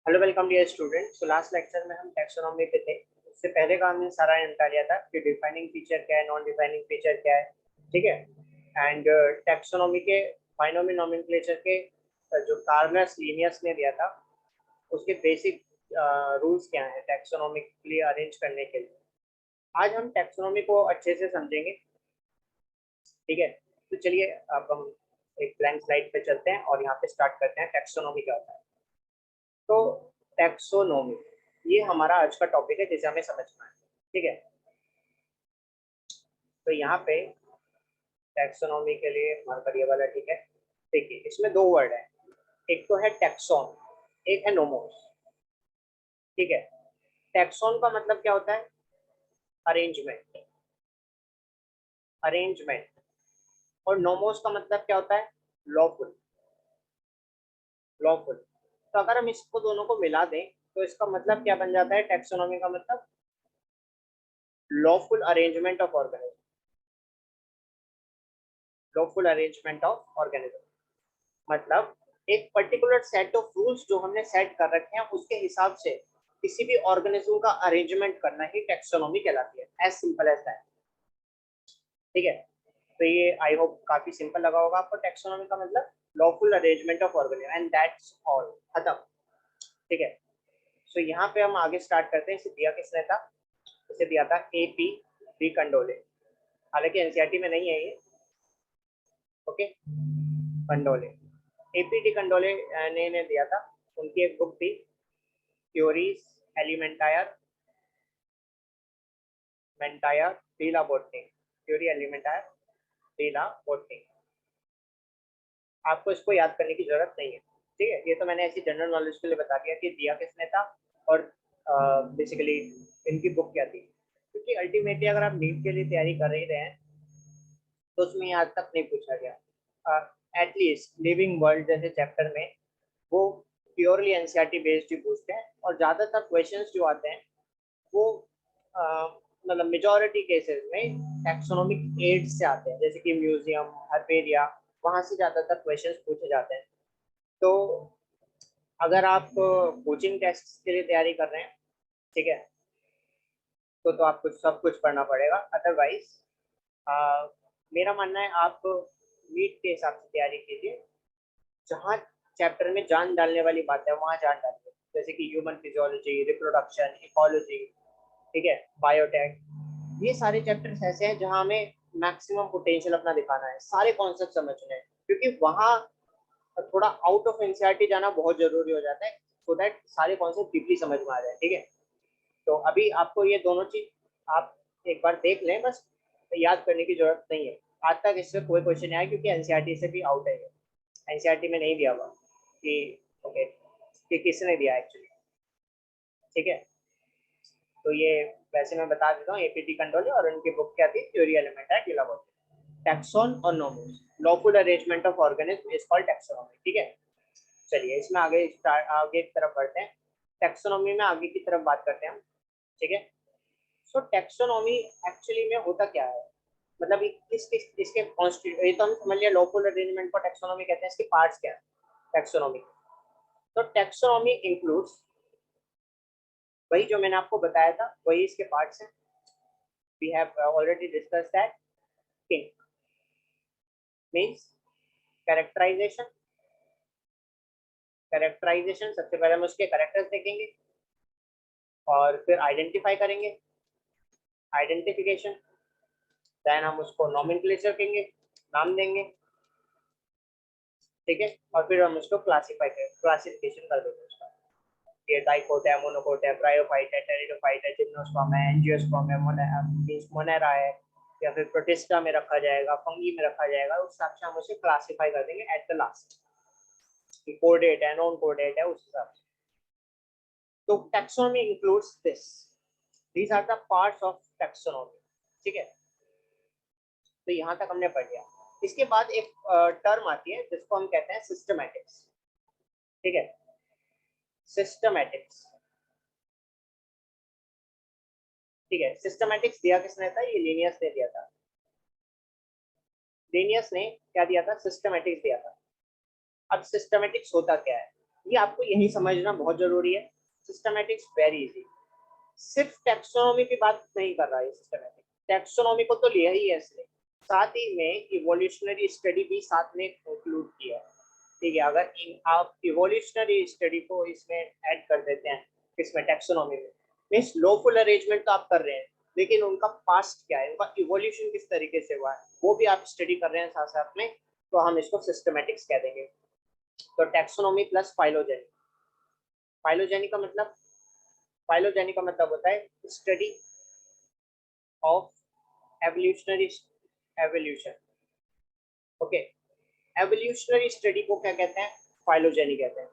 Hello welcome dear student. So last lecture में हम taxonomy पे थे। उससे पहले का हमने सारा निपटा लिया था कि डिफाइनिंग फीचर क्या है, नॉन डिफाइनिंग फीचर क्या है, ठीक है। एंड टैक्सोनॉमी के बाइनोमियल नोमेनक्लेचर के जो कार्नर्स लीनियर्स ने दिया था उसके बेसिक रूल्स क्या हैं टैक्सोनॉमिकली अरेंज करने के लिए। आज हम टैक्सोनॉमी को अच्छे से समझेंगे, ठीक है। तो चलिए अब हम एक ब्लैंक स्लाइड पे चलते हैं और यहाँ पे स्टार्ट करते हैं टैक्सोनॉमी क्या होता है। तो टैक्सोनॉमी ये हमारा आज का टॉपिक है जिसे हमें समझना है, ठीक है। तो यहाँ पे टैक्सोनॉमी के लिए हमारे पर ये वाला, ठीक है। देखिए इसमें दो वर्ड है, एक तो है टैक्सोन, एक है नोमोस, ठीक है। टैक्सोन का मतलब क्या होता है? Arrangement, arrangement. और नोमोस का मतलब क्या होता है? Lawful, lawful. तो अगर हम इसको दोनों को मिला दें तो इसका मतलब क्या बन जाता है? टैक्सोनॉमी का मतलब lawful arrangement of organism, lawful arrangement of organism. मतलब एक पर्टिकुलर सेट ऑफ रूल्स जो हमने सेट कर रखे हैं उसके हिसाब से किसी भी ऑर्गेनिज्म का अरेंजमेंट करना ही टैक्सोनॉमी कहलाती है। एज सिंपल एज दैट, ठीक है। तो ये आई होप काफी सिंपल लगा होगा आपको। टैक्सोनॉमी का मतलब lawful arrangement of organism and that's all, खत्म, ठीक है। सो यहाँ पे हम आगे स्टार्ट करते हैं। इसे दिया किसने था? इसे दिया था AP डी कंडोले। हालांकि एनसीईआरटी में नहीं है ये, ओके। कंडोले, AP डी कंडोले ने दिया था। उनकी एक बुक थी थ्योरीज एलिमेंटायर मेंटायर डीला botany, theory elementaire de la botany. आपको इसको याद करने की जरूरत नहीं है, ठीक है। ये तो मैंने ऐसी जनरल नॉलेज के लिए बता दिया कि दिया किसने था और बेसिकली इनकी बुक क्या थी। क्योंकि अल्टीमेटली अगर आप नीट के लिए तैयारी कर ही रहे हैं तो उसमें आज तक नहीं पूछा गया। एटलीस्ट लिविंग वर्ल्ड जैसे चैप्टर में वो प्योरली एनसीईआरटी बेस्ड ही पूछते हैं और ज़्यादातर क्वेश्चंस जो आते हैं वो मतलब मेजॉरिटी केसेस में टैक्सोनॉमिक एड से आते हैं, जैसे कि म्यूजियम, हर्बेरिया, वहाँ से ज़्यादातर क्वेश्चंस पूछे जाते हैं। तो अगर आप कोचिंग टेस्ट के लिए तैयारी कर रहे हैं, ठीक है, तो आपको सब कुछ पढ़ना पड़ेगा। अदरवाइज मेरा मानना है आप नीट के हिसाब से तैयारी कीजिए। जहाँ चैप्टर में जान डालने वाली बात है वहाँ जान डालिए, जैसे कि ह्यूमन फिजियोलॉजी, रिप्रोडक्शन, इकोलॉजी, ठीक है, बायोटेक। ये सारे चैप्टर्स ऐसे हैं जहाँ हमें मैक्सिमम पोटेंशियल अपना दिखाना है, सारे कॉन्सेप्ट समझने हैं, क्योंकि वहाँ थोड़ा आउट ऑफ एनसीईआरटी जाना बहुत जरूरी हो जाता है सो दैट सारे कॉन्सेप्ट डीपली समझ में आ जाए, ठीक है। तो अभी आपको ये दोनों चीज आप एक बार देख लें, बस याद करने की जरूरत नहीं है। आज तक इससे कोई क्वेश्चन नहीं आया क्योंकि एनसीईआरटी से भी आउट है। एनसीईआरटी में नहीं दिया हुआ कि ओके कि किसने दिया एक्चुअली, ठीक है। तो ये वैसे मैं बता देता हूँ, एपीटी कंडोले और उनकी बुक क्या थी? Theory elementaire de la botany. Taxon और nomos, lawful arrangement of organism is called taxonomy, ठीक है। चलिए इसमें आगे की तरफ बढ़ते हैं। टैक्सोनॉमी में आगे की तरफ बात करते हैं हम, ठीक है। सो टैक्सोनॉमी एक्चुअली में होता क्या है? मतलब इसके कॉन्स्टिट्यूट, ये तो हम समझ लिया लॉफुल अरेंजमेंट को टैक्सोनॉमी कहते हैं। इसके पार्ट्स क्या है टैक्सोनॉमी? तो टैक्सोनॉमी इंक्लूड्स वही जो मैंने आपको बताया था, वही इसके पार्ट्स हैं। We have already discussed that king means characterisation. Characterisation सबसे पहले हम उसके कैरेक्टर्स देखेंगे और फिर आइडेंटिफाई करेंगे, आइडेंटिफिकेशन। देन हम उसको नोमेनक्लेचर कहेंगे, नाम देंगे, ठीक है। और फिर हम उसको क्लासिफिकेशन कर देंगे उसका। ये डाइकोट है, मोनोकोट है, ब्रायोफाइट है, टेरिडोफाइट है, जिम्नोस्पर्म है, एंजियोस्पर्म है, मोनेरा है, या फिर प्रोटिस्टा में रखा जाएगा, फंगी में रखा जाएगा। उस हिसाब से हम उसे क्लासिफाई कर देंगे एट द लास्ट, कि कोडेट है, नॉन कोडेट है, उस हिसाब से। तो taxonomy includes this, these are the parts of taxonomy, ठीक है। तो यहाँ तक हमने पढ़ लिया। इसके बाद एक टर्म आती है जिसको हम कहते हैं सिस्टमैटिक्स, ठीक है। सिस्टमैटिक्स, ठीक है। सिस्टमैटिक्स दिया किसने था? ये लीनियस ने दिया था। लीनियस ने क्या दिया था? सिस्टमैटिक्स दिया था। अब सिस्टमैटिक्स होता क्या है? ये आपको यही समझना बहुत जरूरी है। सिस्टमैटिक्स वेरी इजी, सिर्फ टैक्सोनॉमी की बात नहीं कर रहा है सिस्टमैटिक, टैक्सोनॉमी को तो लिया ही है इसने, साथ ही में इवोल्यूशनरी स्टडी भी साथ में इंक्लूड किया है। ठीक है, अगर आप इवोल्यूशनरी स्टडी को इसमें ऐड कर देते हैं, इसमें टैक्सोनॉमी में, मीन्स लॉफुल अरेंजमेंट तो आप कर रहे हैं, लेकिन उनका पास्ट क्या है, उनका इवोल्यूशन किस तरीके से हुआ है, वो भी आप स्टडी कर रहे हैं साथ साथ में, तो हम इसको सिस्टमैटिक्स कह देंगे। तो टैक्सोनॉमी प्लस फाइलोजेनी, फाइलोजेनी का मतलब, फाइलोजेनी का मतलब होता है study of evolutionary evolution. Okay, evolutionary study को क्या कहते हैं, फाइलोजेनी कहते हैं।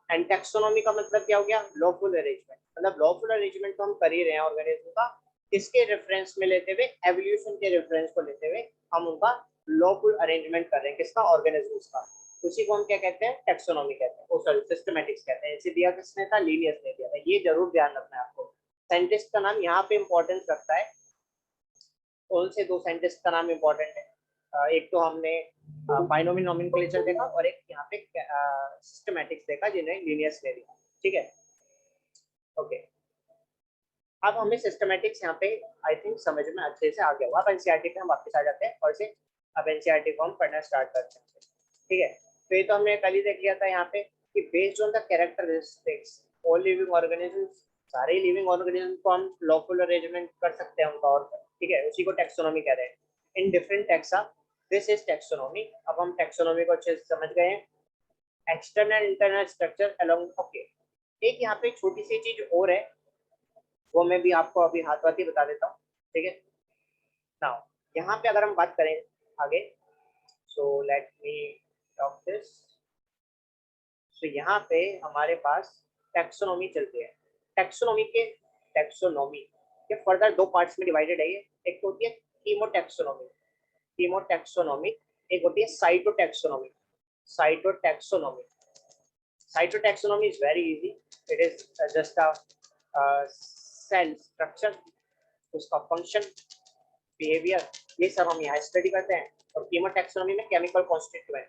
एंड टैक्सोनॉमी का मतलब क्या हो गया, लॉफुल अरेंजमेंट, मतलब लॉफुल अरेंजमेंट तो हम कर ही रहे हैं ऑर्गेनिज्म का, किसके रेफरेंस में लेते हुए, एवोल्यूशन के रेफरेंस को लेते हुए हम उनका लॉफुल अरेंजमेंट कर रहे हैं, किसका, ऑर्गेनिज्म का, उसी को हम क्या कहते हैं, टैक्सोनॉमी कहते हैं, ओ सॉरी सिस्टमैटिक्स कहते हैं। इसे दिया किसने था, लीनियस ने दिया था, ये जरूर ध्यान रखना है आपको। साइंटिस्ट का नाम यहाँ पे इंपॉर्टेंस रखता है, कौन से दो साइंटिस्ट का नाम इंपॉर्टेंट है, एक तो हमने बाइनोमियल नोमेनक्लेचर देखा और एक यहाँ पे सिस्टमैटिक्स देखा जिन्हें लीनियस ने दिया। ठीक है, ओके, अब हमें सिस्टमैटिक्स यहाँ पे आई थिंक समझ में अच्छे से आ गया होगा। अब एनसीईआरटी पे हम वापस आ जाते हैं और से अब एनसीईआरटी को हम पढ़ना स्टार्ट करते हैं। ठीक है, तो ये तो हमने कल ही देख लिया था यहाँ पे कि based on the characteristics all living organisms, सारे लिविंग ऑर्गेनिज्म को हम लॉफुल अरेंजमेंट कर सकते हैं उनका, और ठीक है, उसी को टैक्सोनॉमी कह रहे हैं। In different taxa, this is taxonomy. अब हम टैक्सोनॉमी को अच्छे से समझ गए हैं। External internal structure along, okay, एक यहाँ पे छोटी सी चीज और है, वो मैं भी आपको अभी हाथ हाथ ही बता देता हूँ। ठीक है, नाउ यहाँ पे अगर हम बात करें आगे, so let me talk this. तो यहाँ पे हमारे पास टैक्सोनॉमी चलती है। टैक्सोनॉमी के फर्दर दो पार्ट्स में डिवाइडेड है ये, एक तो होती है कीमोटैक्सोनॉमी, कीमोटैक्सोनॉमी, एक होती है cytotaxonomy. Cytotaxonomy, cytotaxonomy is very easy, it is just a cell structure, उसका फंक्शन, बिहेवियर, ये सब हम यहाँ स्टडी करते हैं। और कीमोटैक्सोनॉमी में केमिकल कॉन्स्टिट्यूएंट,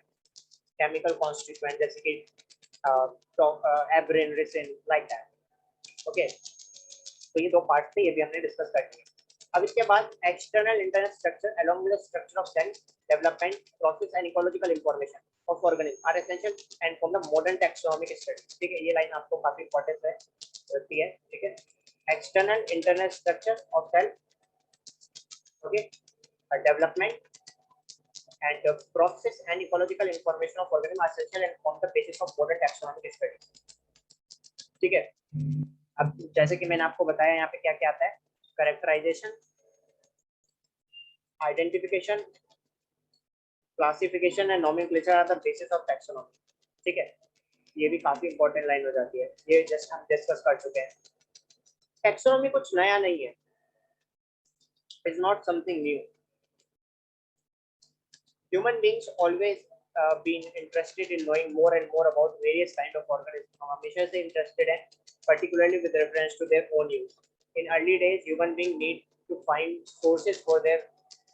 केमिकल कॉन्स्टिट्यूएंट जैसे कि abrin, ricin, like that. Okay, तो ये दो पार्ट थे, ये भी हमने डिस्कस कर लिए। अब इसके बाद external internal structure along with the structure of cell development process and ecological information of organism are essential and form the modern taxonomic study. ठीक है, ये लाइन आपको काफी इंपॉर्टेंट है रहती है। ठीक है, external internal structure of cell, okay, development and the process and ecological information of organism are essential and form the basis of modern taxonomic studies. ठीक है, अब जैसे कि मैंने आपको बताया यहाँ पे क्या क्या आता है, characterisation, identification, classification and nomenclature are the basis of taxonomy. ठीक है, ये भी काफी इंपॉर्टेंट लाइन हो जाती है, ये जस्ट हम डिस्कस कर चुके हैं। टैक्सोनॉमी कुछ नया नहीं है, is not something new. Human beings always been interested in knowing more and more about various kind of organisms. हम हमेशा से interested हैं, particularly with reference to their own use. In early days, human beings need to find sources for their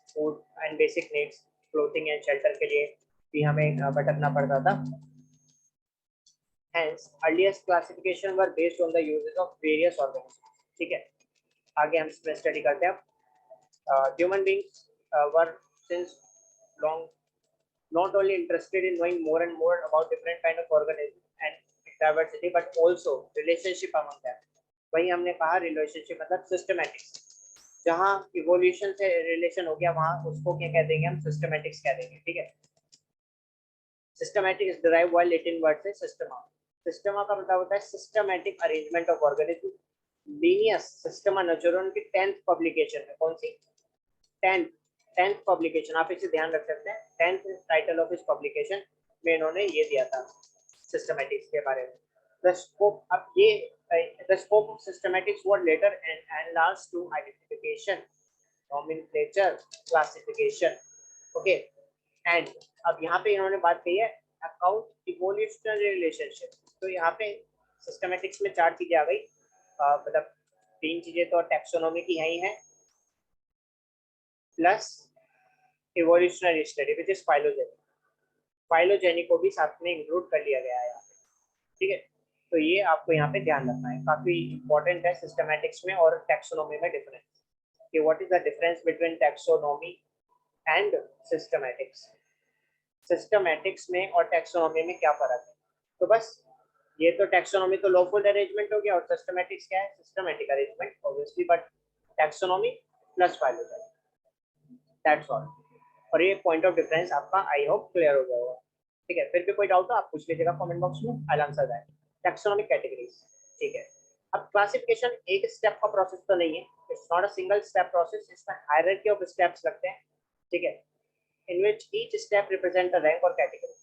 food and basic needs, clothing and shelter के लिए भी हमें भटकना पड़ता था. Hence, earliest classification were based on the uses of various organisms. ठीक है, आगे हम इसमें स्टडी करते हैं. Human beings were since long not only interested in knowing more and more about different kind of organisms and diversity, but also relationship among them. वही हमने कहा रिलेशनशिप मतलब सिस्टमैटिक्स, जहाँ इवोल्यूशन से रिलेशन हो गया वहाँ उसको क्या कह देंगे हम, सिस्टमैटिक्स कह देंगे. ठीक है, systematic is derived bye Latin word से सिस्टमा. सिस्टमा का मतलब होता है systematic arrangement of organism. Linnaeus Systema natural की 10th पब्लिकेशन है, कौन सी 10th पब्लिकेशन, आप इसे ध्यान रख सकते हैं. 10th टाइटल ऑफ इस पब्लिकेशन में इन्होंने ये दिया था सिस्टमैटिक्स के बारे में. द स्कोप, अब ये the scope of systematics were later and enlarged to identification, nomenclature, classification. Okay, and अब यहाँ पे इन्होंने बात कही है अकाउंट इवोल्यूशनरी रिलेशनशिप. तो यहाँ पे सिस्टमैटिक्स में 4 चीजें आ गई, मतलब 3 चीजें तो टैक्सोनॉमी की है ही है, plus evolutionary study which is phylogeny. Phylogeny को भी साथ में इंक्लूड कर लिया गया है यहाँ पे. ठीक है। तो ये आपको यहाँ पे ध्यान रखना है, काफी इंपॉर्टेंट है सिस्टमैटिक्स में और टैक्सोनॉमी में डिफरेंस, कि what is the difference between taxonomy and systematics. Systematics में और टैक्सोनॉमी में क्या फर्क है। तो बस ये तो टैक्सोनॉमी तो लॉफुल अरेंजमेंट हो गया, और सिस्टमैटिक्स क्या है, systematic arrangement obviously, but taxonomy plus philology, that's all. और ये पॉइंट ऑफ डिफरेंस आपका आई होप क्लियर हो गया होगा। ठीक है, फिर भी कोई डाउट हो आप पूछ लीजिएगा कमेंट बॉक्स में, I answer that. Taxonomic categories, ठीक है। अब क्लासिफिकेशन एक स्टेप का प्रोसेस तो नहीं है, it's not a single step process, इसमें हायरार्की ऑफ स्टेप्स लगते हैं, ठीक है, in which each step represent a rank or category.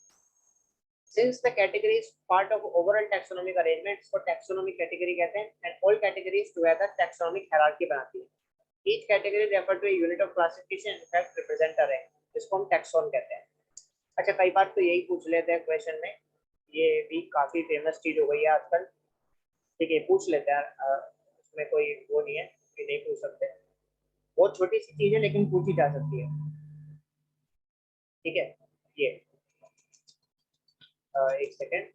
Since the category is part of overall taxonomic arrangement, इसको taxonomic category कहते हैं, and all categories together taxonomic hierarchy बनाती है। Each category refer to a unit of classification, in fact represent a rank, जिसको हम taxon कहते हैं। अच्छा, कई बार तो यही पूछ लेते हैं क्वेश्चन में, ये भी काफी फेमस चीज हो गई है आजकल, ठीक है, पूछ लेते हैं, उसमें कोई वो नहीं है कि नहीं पूछ सकते, बहुत छोटी सी चीज है लेकिन पूछी जा सकती है, ठीक है। ये एक सेकेंड,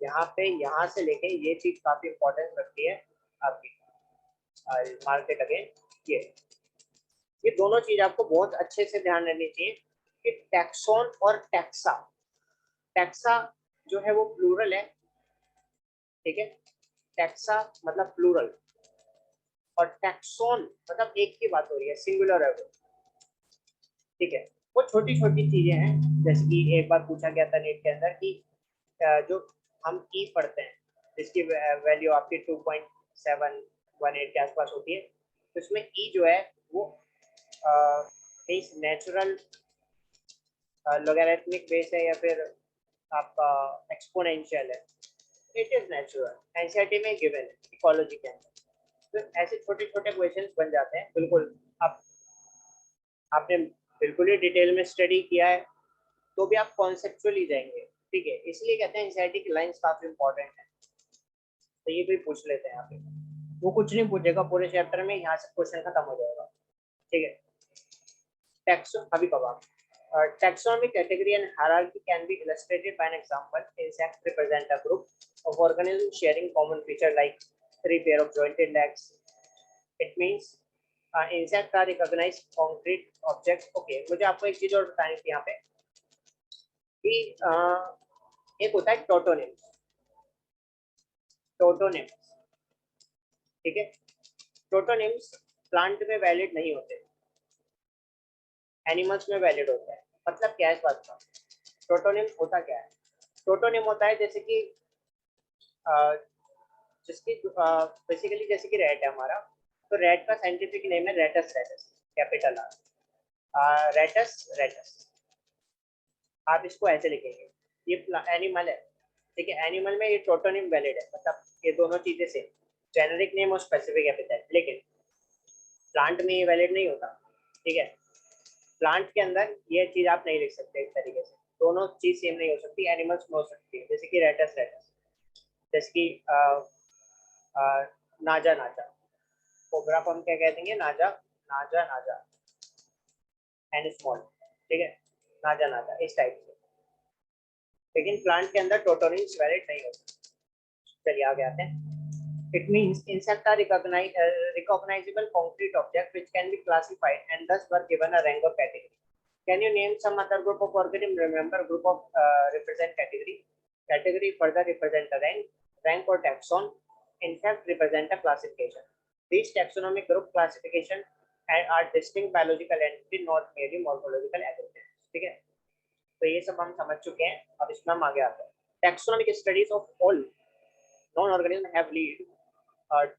यहाँ पे यहाँ से लेके ये चीज काफी इंपॉर्टेंस रखती है आपकी, मार्केट अगेन, ये दोनों चीज आपको बहुत अच्छे से ध्यान रखनी चाहिए कि टैक्सोन और टैक्सा, टैक्सा जो है वो प्लूरल है, ठीक है, टैक्सा मतलब प्लूरल, और टैक्सोन मतलब एक की बात हो रही है, सिंगुलर है वो, ठीक है। वो छोटी छोटी चीजें हैं, जैसे कि एक बार पूछा गया था नीट के अंदर कि जो हम ई पढ़ते हैं जिसकी वैल्यू आपकी 2.718 के आसपास होती है, तो इसमें ई जो है वो नेचुरल लॉगरिथमिक बेस है या फिर आपका एक्सपोनेंशियल है, इट इज नेचुरल, एनसीईआरटी में गिवन है इकोलॉजी के अंदर। तो ऐसे छोटे छोटे क्वेश्चंस बन जाते हैं, बिल्कुल आप आपने बिल्कुल ही डिटेल में स्टडी किया है तो भी आप कॉन्सेप्चुअली जाएंगे, ठीक है, इसलिए कहते हैं एनसीईआरटी की लाइंस काफी इंपॉर्टेंट है। तो ये भी पूछ लेते हैं यहाँ पे, वो कुछ नहीं पूछेगा पूरे चैप्टर में, यहाँ से क्वेश्चन खत्म हो जाएगा, ठीक है। टैक्सो अभी कब taxonomic category and hierarchy can be illustrated by an example. Insects represent a group of organisms sharing common feature like three pair of jointed legs. It means insects are recognized concrete objects. Okay, मुझे आपको एक चीज और बतानी थी यहाँ पे कि एक होता है टोटोनिम्स, टोटोनिम्स, ठीक है। टोटोनिम्स प्लांट में वैलिड नहीं होते, एनिमल्स में वैलिड होता है। मतलब क्या है इस बात का, टोटोनिम होता क्या है, टोटोनिम होता है जैसे कि जिसकी बेसिकली जैसे कि रेट है हमारा, तो रेट का साइंटिफिक नेम है Rattus rattus, capital R, Rattus rattus, आप इसको ऐसे लिखेंगे, ये एनिमल है, ठीक है, एनिमल में ये टोटोनिम वैलिड है, मतलब ये दोनों चीजें सेम, जेनेरिक नेम और स्पेसिफिक एपिथेट, लेकिन प्लांट में ये वैलिड नहीं होता, ठीक है। प्लांट के अंदर ये चीज आप नहीं लिख सकते इस तरीके से, दोनों चीज सेम नहीं हो सकती, एनिमल्स में हो सकती है, जैसे कि रेटस रेटस, जैसे कि नाजा नाजा, कोबरा को हम क्या कह देंगे, नाजा नाजा नाजा, एंड स्मॉल, ठीक है, नाजा नाजा इस टाइप से, लेकिन प्लांट के अंदर टोटोनिम्स वैलिड नहीं होते। चलिए आगे आते हैं। It means insects are recognizable concrete objects which can be classified and thus were given a rank or category. Can you name some other group of organisms? Remember, group of represent category. Category further represent a rank. Rank or taxon, in fact, represent a classification. These taxonomic group classification and are distinct biological entity, not merely morphological aggregates. ठीक है, तो ये सब हम समझ चुके हैं, अब इसमें हम आगे आते हैं। Taxonomic studies of all non-organisms have lead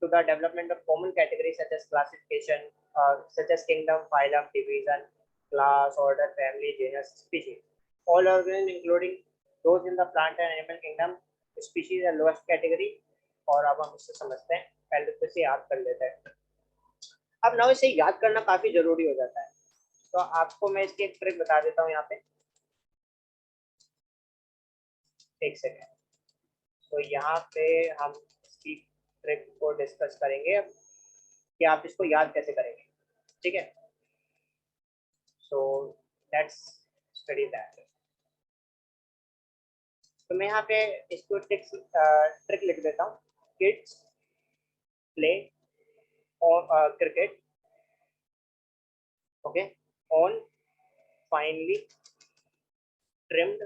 to the development of common categories such as classification, such as kingdom, phylum, division, class, order, family, genus, species. All organisms, including those in the plant and animal kingdom, species are lowest category. और अब हम इससे समझते हैं, पहले तो इसे याद कर लेते हैं। अब ना इसे याद करना काफी जरूरी हो जाता है, तो आपको मैं इसकी एक ट्रिक बता देता हूँ यहाँ पे, एक सेकेंड। तो यहाँ पे हम इसकी ट्रिक को डिस्कस करेंगे कि आप इसको याद कैसे करेंगे, ठीक है। So let's study that. तो मैं यहाँ पे इसको ट्रिक लिख देता हूँ, किड्स प्ले और cricket okay on finally trimmed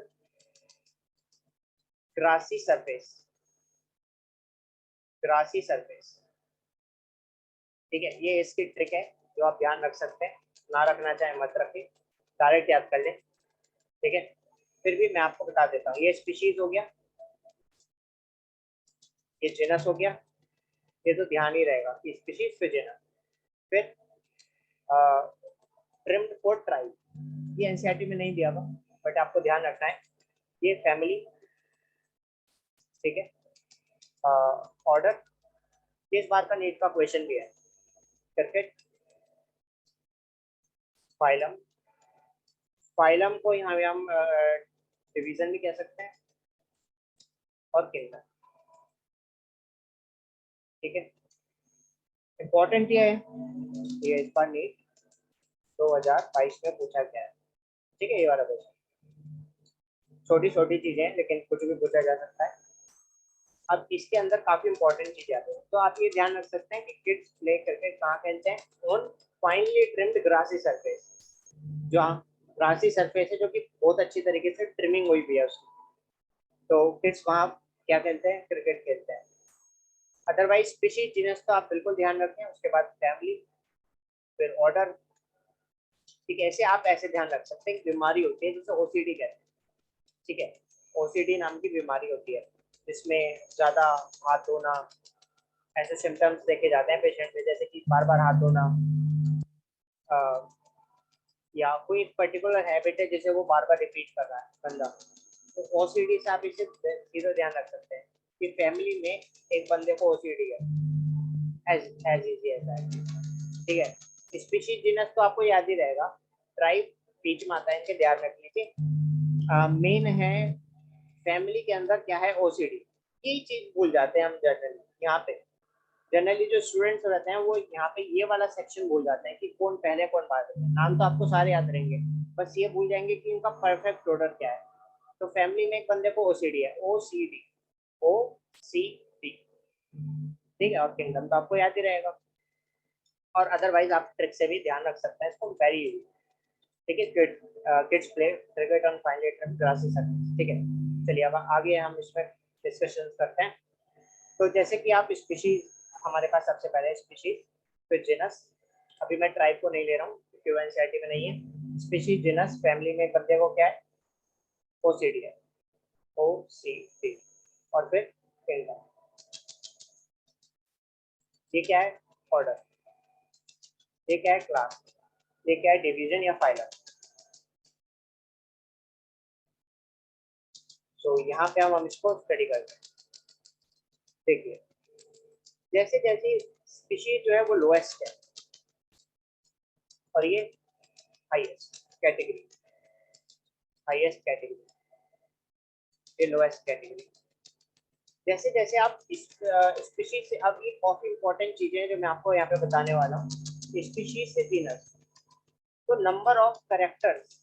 grassy surface, grassy surface. ठीक है, ये इसकी ट्रिक है जो आप ध्यान रख सकते हैं, ना रखना चाहे मत रखें, डायरेक्ट याद कर लें। ठीक है, फिर भी मैं आपको बता देता हूँ, ये स्पीशीज हो गया, ये जेनस हो गया, ये तो ध्यान ही रहेगा कि स्पीशीज पे जेनस। फिर ट्रिम्ड फॉर ट्राइब, ये एनसीईआरटी में नहीं दिया हुआ बट आपको ध्यान रखना है। ये फैमिली, ठीक है, ऑर्डर, इस बार का नीट का क्वेश्चन भी है, क्रिकेट, फाइलम, फाइलम को यहाँ हम डिवीजन भी कह सकते हैं, और किंगडम। ठीक है, इम्पोर्टेंट ये है, ये इस बार नीट 2022 में पूछा गया है। ठीक है, ये वाला क्वेश्चन, छोटी छोटी चीजें हैं लेकिन कुछ भी पूछा जा सकता है। अब इसके अंदर काफी इंपॉर्टेंट चीजें आती हैं, तो आप ये ध्यान रख सकते हैं कि किड्स प्ले करके कहाँ खेलते हैं, on finally trimmed grassy surface, जो ग्रासी सरफेस है जो कि बहुत अच्छी तरीके से ट्रिमिंग हुई भी है उसकी, तो किड्स वहाँ क्या खेलते हैं, क्रिकेट खेलते हैं। अदरवाइज स्पीशीज जीनस तो आप बिल्कुल ध्यान रखें, उसके बाद फैमिली, फिर ऑर्डर। ठीक है, ऐसे आप ऐसे ध्यान रख सकते हैं, बीमारी होती है जिसे ओसीडी कहते हैं। ठीक है, ओसीडी नाम की बीमारी होती है जिसमें ज्यादा हाथ धोना, ऐसे सिम्टम्स देखे जाते हैं पेशेंट में, जैसे कि बार बार हाथ धोना, या कोई पर्टिकुलर हैबिट है जिसे वो बार बार रिपीट कर रहा है बंदा, तो ओसीडी से आप इसे सीधा ध्यान रख सकते हैं कि फैमिली में एक बंदे को ओसीडी है, एज इजी एज दैट। ठीक है, स्पीशीज जीनस तो आपको याद ही रहेगा, ट्राइब बीच में आता है, इनके ध्यान रखने के मेन है। फैमिली के अंदर क्या है, ओसीडी, यही चीज भूल जाते हैं हम जनरली यहाँ पे। जनरली जो स्टूडेंट्स रहते हैं वो यहाँ पे ये वाला सेक्शन भूल जाते हैं कि कौन पहले कौन बाद में, नाम तो आपको सारे याद रहेंगे, बस ये भूल जाएंगे कि इनका परफेक्ट ऑर्डर क्या है। तो फैमिली में एक बंदे को ओसीडी है, ओसीडी, ओसीडी। ठीक है, और किंगडम तो आपको याद ही रहेगा, और अदरवाइज आप ट्रिक से भी ध्यान रख सकते हैं इसको, वेरी इजी। ठीक है, kids play cricket on finally trimmed grassy surface. ठीक है, चलिए अब आगे हम इसमें डिस्कशन करते हैं। तो जैसे कि आप स्पीशीज, हमारे पास सबसे पहले स्पीशीज, फिर जीनस, अभी मैं ट्राइब को नहीं ले रहा हूँ क्योंकि वो एनसीईआरटी में नहीं है। स्पीशीज, जीनस, फैमिली में बंदे को क्या है, ओसीडी है, ओसीडी, और फिर किंगडम। ये क्या है, ऑर्डर, ये क्या है, क्लास, ये क्या है, डिवीजन या फाइलम। तो यहाँ पे हम इसको स्टडी करते हैं। देखिए, जैसे जैसे स्पीशीज जो है वो लोएस्ट है, और ये हाईएस्ट कैटेगरी, हाईएस्ट कैटेगरी, ये लोएस्ट कैटेगरी। जैसे जैसे आप इस स्पीशीज से, अब ये काफी इंपॉर्टेंट चीजें हैं जो मैं आपको यहाँ पे बताने वाला हूँ। स्पीशीज से जीनस, तो नंबर ऑफ करेक्टर्स,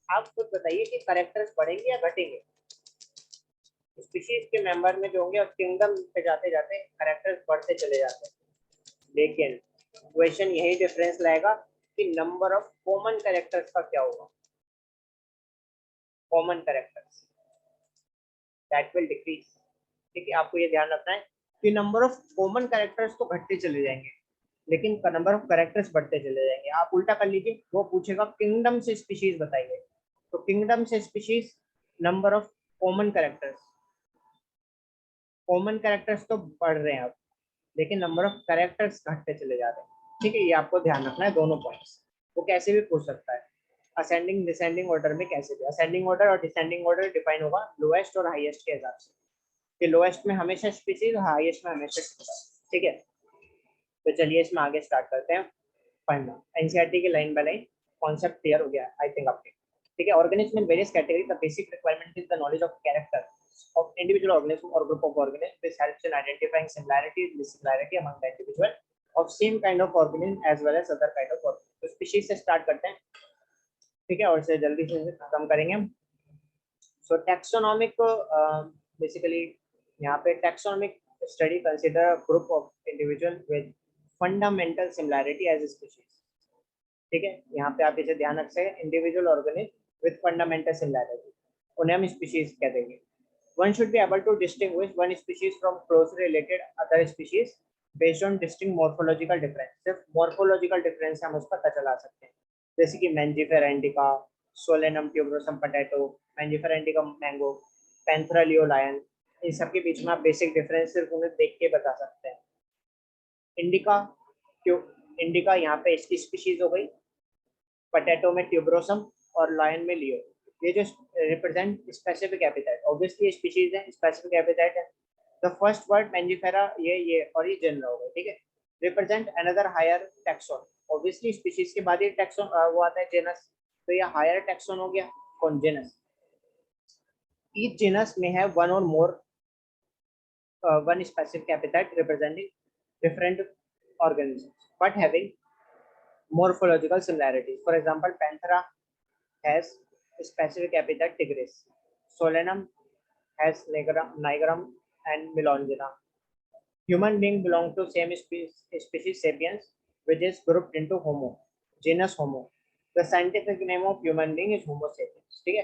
आप खुद बताइए कि करेक्टर्स बढ़ेंगे या घटेंगे स्पीशीज के मेंबर में जो होंगे, और किंगडम पे जाते जाते करेक्टर्स बढ़ते चले जाते हैं। लेकिन क्वेश्चन यही डिफरेंस लाएगा कि नंबर ऑफ कॉमन करेक्टर्स का क्या होगा, common characters that will decrease. ठीक है, आपको ये ध्यान रखना है कि नंबर ऑफ कॉमन कैरेक्टर्स तो घटते चले जाएंगे लेकिन नंबर ऑफ कैरेक्टर्स बढ़ते चले जाएंगे। आप उल्टा कर लीजिए, वो पूछेगा किंगडम से स्पीशीज बताइए, तो किंगडम से species, number of common characters, common characters तो बढ़ रहे हैं अब, लेकिन नंबर ऑफ कैरेक्टर्स घटते चले जा रहे हैं। ठीक है, ये आपको ध्यान रखना है दोनों पॉइंट्स। वो कैसे भी पूछ सकता है, असेंडिंग डिसेंडिंग ऑर्डर में कैसे भी, असेंडिंग ऑर्डर और डिसेंडिंग ऑर्डर डिफाइन होगा लोएस्ट और हाईएस्ट के हिसाब से, कि लोएस्ट में हमेशा स्पीशीज, हाईएस्ट में हमेशा। ठीक है, तो चलिए इसमें आगे स्टार्ट करते हैं पढ़ना। एनसीईआरटी के line by line concept clear हो गया आई थिंक आपके। ठीक है, organism in various category, the basic requirement is the knowledge of character of individual organism or group of organisms. This helps in identifying similarity and dissimilarity among the individual of same kind of organism as well as other kind of organism. तो species से start करते हैं, ठीक है, और इसे जल्दी से खत्म करेंगे हम। सो टैक्सोनॉमिक बेसिकली यहाँ पे taxonomic study consider group of individual with fundamental similarity as species. ठीक है, यहाँ पे आप इसे ध्यान रख सकते हैं, individual organism with fundamental similarity, उन्हें हम स्पीशीज कह देंगे। One should be able to distinguish one species from closely related other species based on distinct morphological difference। सिर्फ morphological difference से हम उसका पता चला सकते हैं, जैसे कि Mangifera indica, Solanum tuberosum potato, Mangifera indica mango, Panthera leo lion, इन सब के बीच में आप बेसिक डिफरेंस सिर्फ उन्हें देख के बता सकते हैं। इंडिका क्यों, इंडिका यहाँ पे इसकी स्पीशीज हो गई, पोटैटो में ट्यूबरोसम और लायन में लियो, ये जो represent specific epithet, obviously species है, स्पेसिफिक एपिथेट है। द फर्स्ट वर्ड मैंजिफेरा ये और ये जनरल हो गया, ठीक है। Represent another higher taxon, obviously species के बाद ये टैक्सोन वो आता है जेनस, तो ये हायर टैक्सोन हो गया, कौन, जेनस। ईच जेनस में है वन और more one specific epithet representing different organisms but having morphological similarities. For example, Panthera has specific epithet tigris, Solanum has nigrum and melongena. Human being belong to same species sapiens, which is grouped into Homo, genus Homo. The scientific name of human being is Homo sapiens। ठीक है,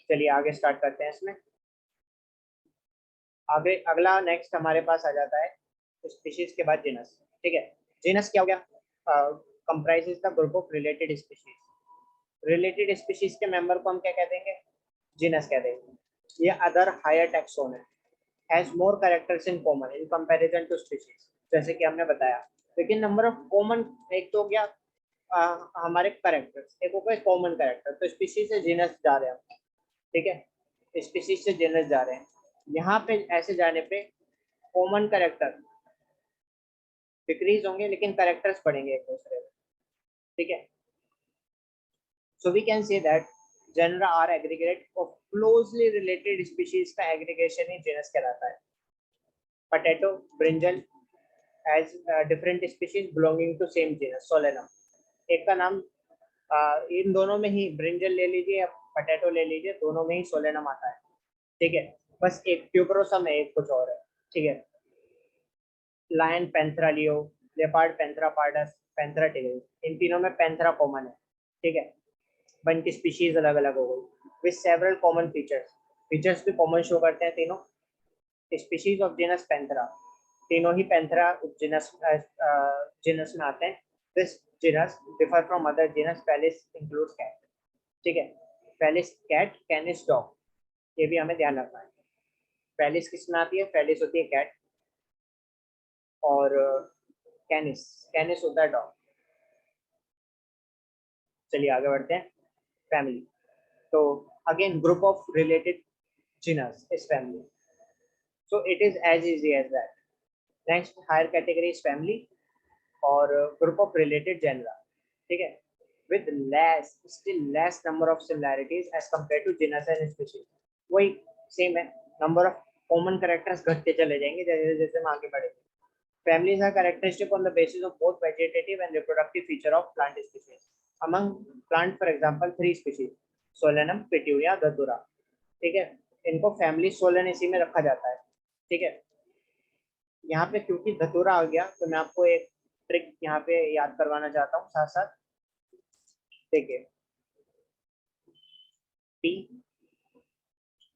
चलिए आगे start करते हैं। इसमें आगे अगला next हमारे पास आ जाता है स्पीशीज के बाद जीनस। ठीक है, जीनस क्या हो गया, comprises the group of related species. Related species के मेंबर को हम क्या कह देंगे, जीनस कह देंगे। ये अदर हायर टैक्सोन है, has more characters in common in comparison to species, जैसे कि हमने बताया। लेकिन नंबर ऑफ कॉमन, एक तो हो गया हमारे कैरेक्टर्स, एक हो गया कॉमन कैरेक्टर, तो स्पीशीज से जीनस जा रहे हैं। ठीक है, स्पीशीज से जीनस जा रहे हैं। यहाँ पे ऐसे जाने पे कॉमन कैरेक्टर डिक्रीज होंगे लेकिन कैरेक्टर्स बढ़ेंगे एक दूसरे में। ठीक है, so we can say that genera are aggregate of closely related species का एग्रीगेशन ही जीनस कहलाता है। Potato, brinjal as different species belonging to same genus solanum. एक का नाम इन दोनों में ही, ब्रिंजल ले लीजिए या पोटैटो ले लीजिए, दोनों में ही सोलेनम आता है। ठीक है, बस एक ट्यूबरोसम है, एक कुछ और है। ठीक है, lion panthera leo, leopard panthera pardus, panthera tigris, इन तीनों में पैंथरा कॉमन है। ठीक है, वन की स्पीशीज अलग अलग हो गई with several common features, features भी कॉमन शो करते हैं तीनों। स्पीशीज ऑफ जीनस पैंथरा, तीनों ही पैंथरा जीनस जीनस में आते हैं। This genus differ from other genus, Felis includes cat. ठीक है, फेलिस कैट, कैनिस डॉग, ये भी हमें ध्यान रखना है। फेलिस किस में आती है, फेलिस होती है कैट, और कैनिस, कैनिस होता है डॉग। चलिए आगे बढ़ते हैं। फैमिली, तो again group of related genus is family, so it is as easy as that. Next higher category is family और ग्रुप ऑफ रिलेटेड जेनरा। ठीक है, with less, still less number of similarities as compare to genus and species. वही same है, number of common characters घटते चले जाएंगे जैसे जैसे हम आगे बढ़ेंगे। Families are characteristic on the basis of both vegetative and reproductive feature of plant species. Among plant, for example, 3 species: Solanum, Petunia, Datura। ठीक है, इनको फैमिली सोलन इसी में रखा जाता है। ठीक है, यहाँ पे क्योंकि धतूरा आ गया तो मैं आपको एक ट्रिक यहाँ पे याद करवाना चाहता हूँ साथ साथ। देखिए, पी,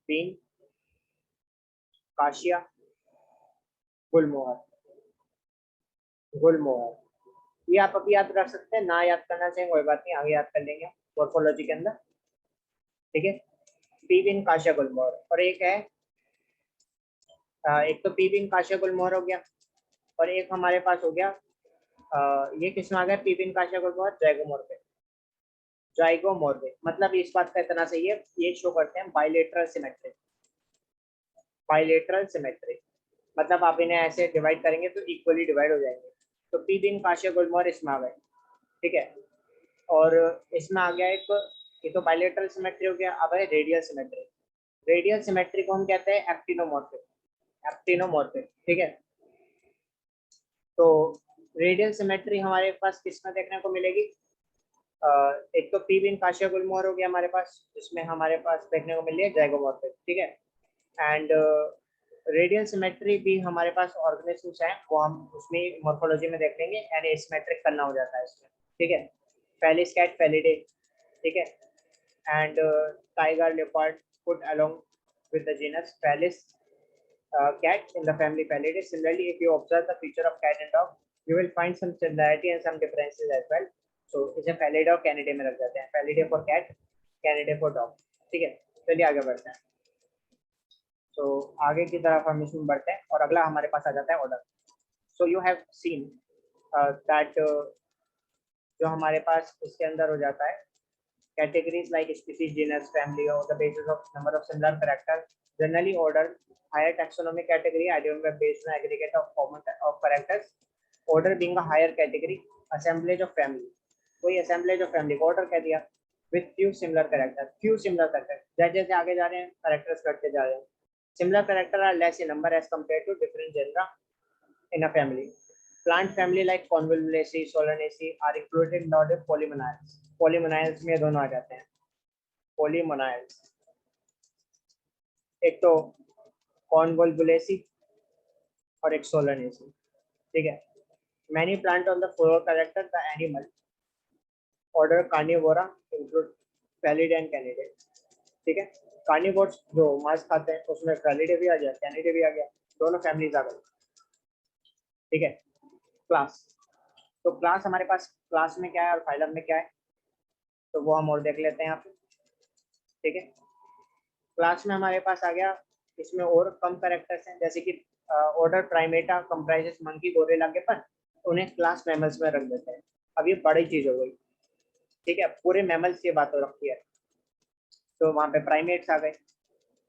बीन, काशिया, गुलमोहर, गुलमोहर, ये आप अभी याद रख सकते हैं, ना याद करना चाहिए कोई बात नहीं, आगे याद कर लेंगे मॉर्फोलॉजी के अंदर। ठीक है, पीबिन, काशिया, गुलमोहर, और एक है एक तो पीबिन, काशिया, गुलमोहर हो गया, और एक हमारे पास हो गया ये किसमें आ गया, पीबिन, काशिया, गुलमोहर, जाइगोमोर्फे। जाइगोमोर्फे मतलब इस बात का इतना सही है, ये शो करते हैं बाइलेटरल सिमेट्री। बाइलेटरल सिमेट्री मतलब आप इन्हें ऐसे डिवाइड करेंगे तो इक्वली डिवाइड हो जाएंगे। तो पीबिन, काशिया, गुलमोहर इसमें आ गए। ठीक है, और इसमें आ गया एक, ये तो बाइलेटरल सिमेट्री हो गया। अब है रेडियल सिमेट्री। रेडियल सिमेट्री को हम कहते हैं एक्टिनोमॉर्फिक, एक्टिनोमॉर्फिक। ठीक है, तो रेडियल सिमेट्री हमारे पास किस में देखने को मिलेगी, एक तो पी बिन काशिया गुलमोहर हो गया हमारे पास, जिसमें हमारे पास देखने को मिल रही है जाइगोमॉर्फिक, ठीक है। एंड रेडियल सिमेट्री भी हमारे पास ऑर्गेनिजम्स हैं, वो हम उसमें मॉर्फोलॉजी में देख लेंगे, एंड एसिमेट्रिक करना हो जाता है इसमें, ठीक है। फेलिस कैट फेलिडे, ठीक है। And tiger leopard put along with the genus Felis cat in the family Felidae. Similarly, if you observe the feature of cat and dog, you will find some similarity and some differences as well. So इसे Felidae और Canidae में रख देते हैं, Felidae for cat, Canidae for dog, ठीक है। चलिए आगे बढ़ते हैं। तो आगे की तरफ हम इसमें बढ़ते हैं और अगला हमारे पास आ जाता है order. So you have seen that जो हमारे पास इसके अंदर हो जाता है categories like species, genus, family, or the basis of number of similar characters, generally ordered. Higher taxonomic category identified based on aggregate of common of characters. Order being a higher category, assemblage of family. कोई assemblage of family को order कह दिया with few similar characters. Few similar characters. जैसे जैसे आगे जा रहे हैं characters करते जा रहे हैं. Similar characters are less in number as compared to different genera in a family. Plant family like Convolvulaceae, Solanaceae are included in the order Polymonads. Polymonads में दोनों आ जाते हैं, Polymonads। एक तो Convolvulaceae और एक Solanaceae, ठीक है। Many plant on the flower character the animal order Carnivora include Felidae and Canidae, ठीक है। Carnivores जो मांस खाते हैं उसमें Felidae भी आ गया, Canidae भी आ गया, दोनों फैमिलीज आ गई, ठीक है। क्लास, तो क्लास हमारे पास क्लास में क्या है और फाइलम में क्या है, तो वो हम और देख लेते हैं यहाँ पे, ठीक है। क्लास में हमारे पास आ गया, इसमें और कम कैरेक्टर्स हैं, जैसे कि order Primata comprises monkey gorilla के पर, उन्हें क्लास मैमल्स में रख देते हैं। अब ये बड़ी चीज हो गई, ठीक है, पूरे मैमल्स की बात हो रखी है, तो वहाँ पे प्राइमेट्स आ गए।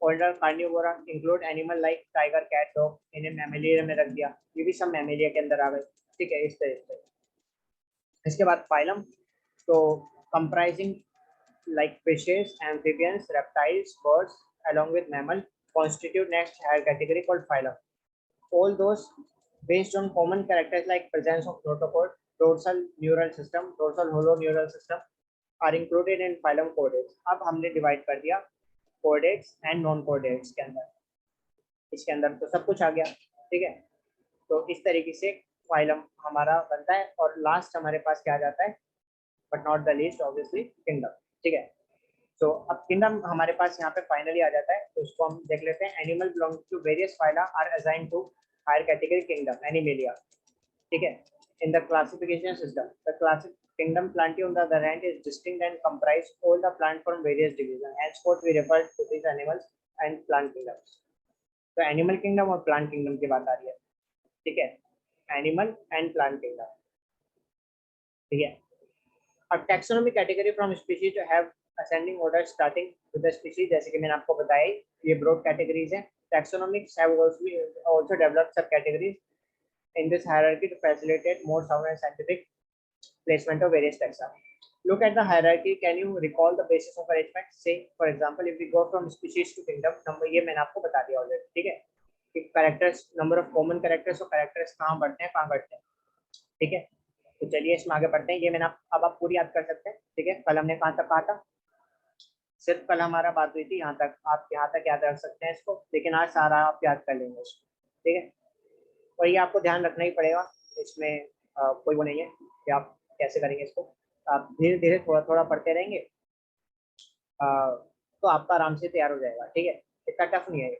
Order Carnivora include animal like tiger, cat, dog, इन्हें मैमेलिया में रख दिया, ये भी सब मैमेलिया के अंदर आ गए, ठीक है, इस तरह से। इसके बाद फाइलम, तो comprising like fishes, amphibians, reptiles, birds, along with mammal, constitute next higher category called phylum. All those based on common characters like presence of notochord, dorsal neural system, dorsal hollow neural system, are included in phylum chordates. अब हमने divide कर दिया chordates and non chordates के अंदर, इसके अंदर तो सब कुछ आ गया, ठीक है। तो इस तरीके से फाइलम हमारा बनता है, और लास्ट हमारे पास क्या आ जाता है, but not the least obviously kingdom, ठीक है। तो अब किंगडम हमारे पास यहाँ पे फाइनली आ जाता है, तो उसको हम देख लेते हैं। Animal belong to various phyla are assigned to higher category kingdom Animalia, ठीक है। In the classification system the classic kingdom Plantae on the other hand is distinct and comprise all the plant from various division, henceforth we refer to these animals and plant kingdoms। तो animal kingdom और plant kingdom की बात आ रही है, ठीक है, animal and plant kingdom, ठीक है। अब taxonomy category from species to have ascending order starting with the species, जैसे कि मैंने आपको बताया ये ब्रॉड कैटेगरीज हैं। Taxonomics have also developed sub categories in this hierarchy to facilitate more sound and scientific placement of various taxa. Look at the hierarchy. Can you recall the basis of arrangement? Say, for example, if we go from species to kingdom, number ये मैंने आपको बता दिया already, ठीक है, कि characters, number of common characters और characters कहाँ बढ़ते हैं, कहाँ घटते हैं, ठीक है। तो चलिए इसमें आगे बढ़ते हैं। ये मैंने अब आप पूरी याद कर सकते हैं, ठीक है। कल हमने कहाँ तक कहा था, सिर्फ कल हमारा बात हुई थी यहाँ तक, आप यहाँ तक याद रख सकते हैं इसको, लेकिन आज सारा आप याद कर लेंगे इसको, ठीक है। और ये आपको ध्यान रखना ही पड़ेगा, इसमें कोई वो नहीं है कि आप कैसे करेंगे इसको, आप धीरे धीरे थोड़ा थोड़ा पढ़ते रहेंगे, तो आपका आराम से तैयार हो जाएगा, ठीक है, इतना टफ नहीं है।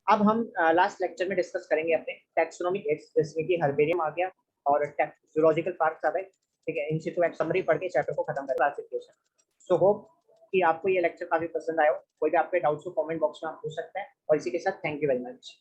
अब हम लास्ट लेक्चर में डिस्कस करेंगे अपने टैक्सोनॉमिक एड्स, जिसमें कि हर्बेरियम आ गया और जूलॉजिकल पार्ट्स आ गए, ठीक है। इनसे तो एक समरी पढ़ के चैप्टर को खत्म करें, क्लासिफिकेशन। सो होप कि आपको ये लेक्चर काफी पसंद आया हो। कोई भी आपके डाउट्स को कमेंट बॉक्स में आप पूछ सकते हैं, और इसी के साथ थैंक यू वेरी मच।